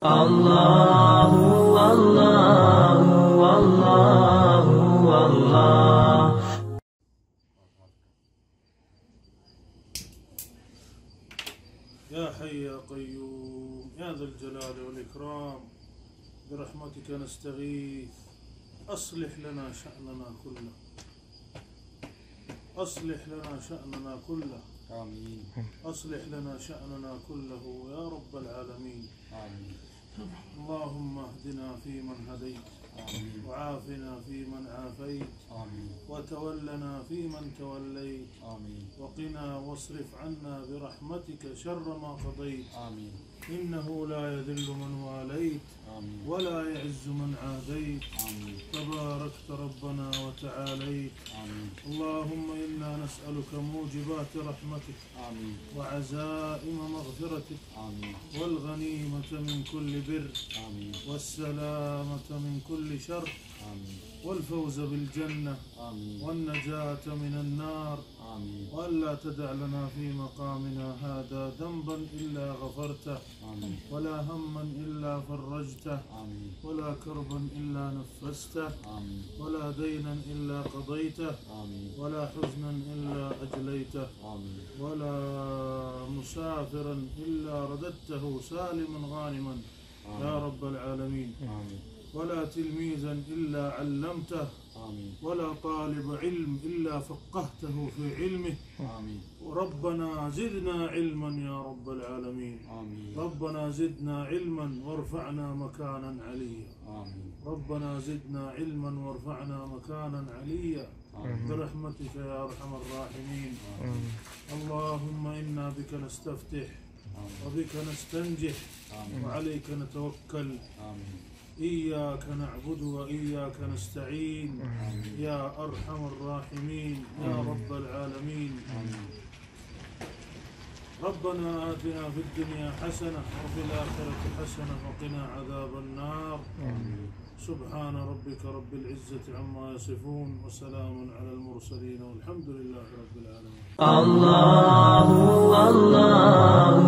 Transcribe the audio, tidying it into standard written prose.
الله الله الله الله. يا حي يا قيوم يا ذا الجلال والإكرام، برحمتك نستغيث، أصلح لنا شأننا كله، أصلح لنا شأننا كله، آمين. أصلح لنا شأننا كله يا رب العالمين. آمين. اللهم اهدنا فيمن هديت، آمين. وعافنا فيمن عافيت، آمين. وتولنا فيمن توليت، آمين. وقنا واصرف عنا برحمتك شر ما قضيت، آمين. إنه لا يذل من واليت آمين. ولا يعز من عاديت، آمين. تباركت ربنا وتعاليت. آمين. اللهم إنا نسألك موجبات رحمتك آمين. وعزائم مغفرتك آمين. والغنيمة من كل بر آمين. والسلامة من كل شر آمين. والفوز بالجنة آمين. والنجاة من النار، آمين. وألا تدع لنا في مقامنا هذا ذنبا إلا غفرته، آمين. ولا هما إلا فرجته، آمين. ولا كربا إلا نفسته، آمين. ولا دينا إلا قضيته، آمين. ولا حزنا إلا أجليته، آمين. ولا مسافرا إلا رددته سالما غانما يا رب العالمين، آمين. ولا تلميذا إلا علمته، آمين. ولا طالب علم إلا فقهته في علمه. آمين. ربنا زدنا علما يا رب العالمين، آمين. ربنا زدنا علما وارفعنا مكانا عليا، آمين. ربنا زدنا علما وارفعنا مكانا عليا برحمتك يا أرحم الراحمين. اللهم إنا بك نستفتح وبك نستنجح وعليك نتوكل، آمين. إياك نعبد وإياك نستعين يا أرحم الراحمين يا رب العالمين. ربنا آتنا في الدنيا حسنة وفي الآخرة حسنة وقنا عذاب النار. سبحان ربك رب العزة عما يصفون وسلام على المرسلين والحمد لله رب العالمين. الله الله